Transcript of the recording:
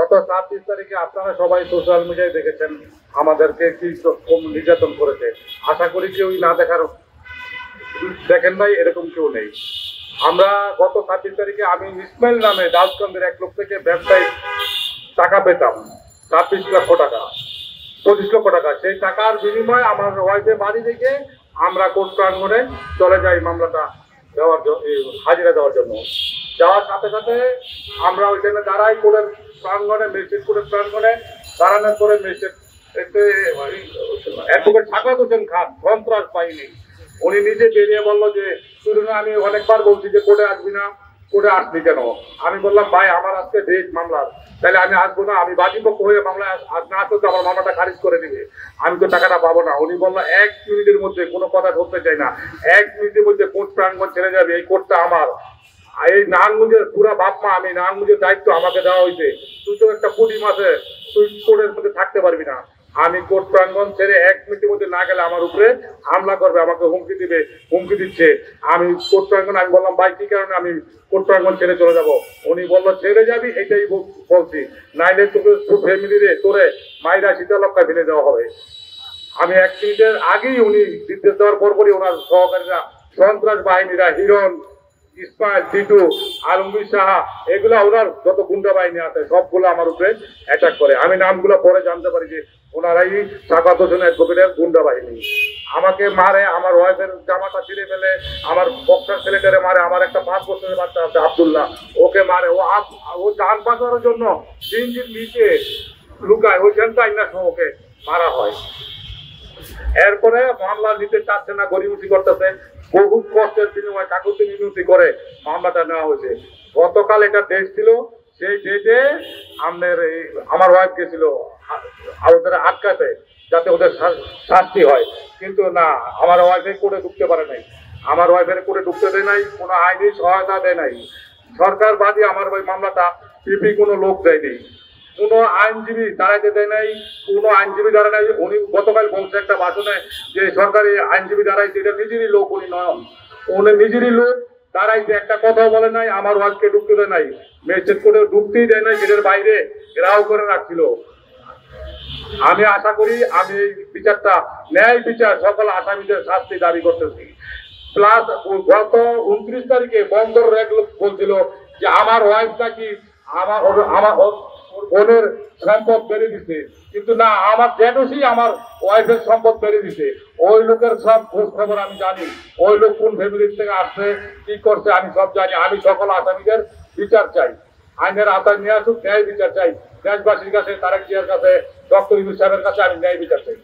গত 26 তারিখে আপনারা সবাই সোশ্যাল মিডিয়ায় দেখেছেন আমাদেরকে কি কম নির্যাতন করেছে। আশা করি কেউ না দেখেন নাই, এরকম কেউ নেই। আমরা গত 26 তারিখে আমি ইসমাইল নামে দাউদকান্দির এক লোক থেকে ব্যবসায়ী টাকা পেতাম 26 লক্ষ টাকা, 25 লক্ষ টাকা। সেই টাকার বিনিময়ে আমার ওয়াইফের বাড়ি থেকে আমরা কোর্ট প্রাঙ্গণে চলে যাই মামলাটা দেওয়ার জন্য, হাজিরা দেওয়ার জন্য। যাওয়ার সাথে সাথে আমরা ওইখানে দাঁড়াই কোর্টের প্রাঙ্গণে, ম্যাজিস্ট্রেট কোর্টের প্রাঙ্গণে দাঁড়ানোর পরে ম্যাজিস্ট্রেট অ্যাডভোকেট সাকাত হোসেন খান, সন্ত্রাস বাহিনী, উনি নিজে বেরিয়ে বললো যে শুধু না, আমি অনেকবার বলছি যে কোর্টে আসবি না, কোর্টে আসবি কেন? আমি বললাম ভাই আমার আজকে ডেট মামলার, তাহলে আমি আসবো না, আমি বাদীপক্ষ হয়ে মামলায় না আসলে তো আমার মামলাটা খারিজ করে দিবে, আমি তো টাকাটা পাবো না। উনি বললো 1 মিনিটের মধ্যে, কোনো কথা ধরতে চাই না, 1 মিনিটের মধ্যে কোর্ট প্রাঙ্গণ ছেড়ে যাবে, এই কোর্টটা আমার, এই নারায়ণগঞ্জের পুরা বাপ মা, আমি নারায়ণগঞ্জের দায়িত্ব আমাকে দেওয়া হয়েছে, তুই তো একটা পুটি মাসে তুই কোর্টের মধ্যে থাকতে পারবি না। আমি কোর্ট প্রাঙ্গণ ছেড়ে 1 মিনিটের মধ্যে না গেলে আমার উপরে হামলা করবে, আমাকে হুমকি দিবে, হুমকি দিচ্ছে। আমি কোর্ট প্রাঙ্গণ, আমি বললাম ভাই কি কারণে আমি কোর্ট প্রাঙ্গণ ছেড়ে চলে যাবো? উনি বললো ছেড়ে যাবি, এটাই বলছি, নাইলে তোকে ফ্যামিলিরে তোরে মাইরা শীতলক্ষায় ফেলে দেওয়া হবে। আমি 1 মিনিটের আগেই উনি নির্দেশ দেওয়ার পরপরই ওনার সহকারীরা, সন্ত্রাস বাহিনীরা, হিরণ, ইসমাইল, টিটু, আলমগীর সাহা, এগুলা ওনার যত গুন্ডা বাহিনী আছে সবগুলো আমার উপরে অ্যাটাক করে। আমি নামগুলো পরে জানতে পারি যে ওনারাই সাকাত হোসেন অ্যাডভোকেটের গুন্ডা বাহিনী। আমাকে মারে, আমার ওয়াইফের জামাটা ছিঁড়ে ফেলে, আমার বক্সার ছেলেটারে মারে, আমার একটা 5 বছরের বাচ্চা আছে আব্দুল্লাহ, ওকে মারে। ও যান বাঁচানোর জন্য দিন নিচে লুকায়, ওই জানতাই না ওকে মারা হয়। এরপরে মামলা নিতে চাচ্ছে না, গরিমসি করতেছে, বহু কষ্টের বিনিময়ে কাকুতি মিনতি করে মামলাটা নেওয়া হয়েছে। গতকাল এটা ডেট ছিল, সেই ডেটে আমার ওয়াইফ গেছিল ওদের আটকাতে, যাতে ওদের শাস্তি হয়, কিন্তু না, আমার ওয়াইফের কোর্টে ঢুকতে পারে নাই, আমার ওয়াইফের কোর্টে ঢুকতে দেয় নাই, কোনো আইনি সহায়তা দেয় নাই। সরকার বাদী আমার ওই মামলাটা পিপি কোনো লোক দেয়নি, কোনো আইনজীবী দাঁড়াইতে দেয় নাই, কোনো আইনজীবী দাঁড়ায় নাই। উনি গতকাল বলছে একটা ভাষণে যে সরকারি আইনজীবী দাঁড়াইছে, এটা নিজেরই লোক, উনি নয়, উনি নিজেরই লোক দাঁড়াইছে, একটা কথা বলে নাই, আমার ওয়াজকে ঢুকতে দেয় নাই, ম্যাজিস্ট্রেট কোর্টে ঢুকতেই দেয় নাই, গেটের বাইরে ঘেরাও করে রাখছিল। আমি আশা করি আমি এই বিচারটা, ন্যায় বিচার, সকল আসামিদের শাস্তি দাবি করতেছি। প্লাস গত 29 তারিখে বন্দর এক লোক বলছিল যে আমার ওয়াইফ নাকি আমার বোনের সম্পদ বেড়ে দিছে, কিন্তু না, আমার জেঠুসি আমার ওয়াইফের সম্পদ বেড়ে দিছে। ওই লোকের সব খোঁজ খবর আমি জানি, ওই লোক কোন ফ্যামিলির থেকে আসছে, কি করছে আমি সব জানি। আমি সকল আসামিদের বিচার চাই, আইনের আওতায় নিয়ে আসুক, ন্যায় বিচার চাই। দেশবাসীর কাছে, তারেক জিয়ার কাছে, ডক্টর ইউনূস সাহেবের কাছে আমি ন্যায় বিচার চাই।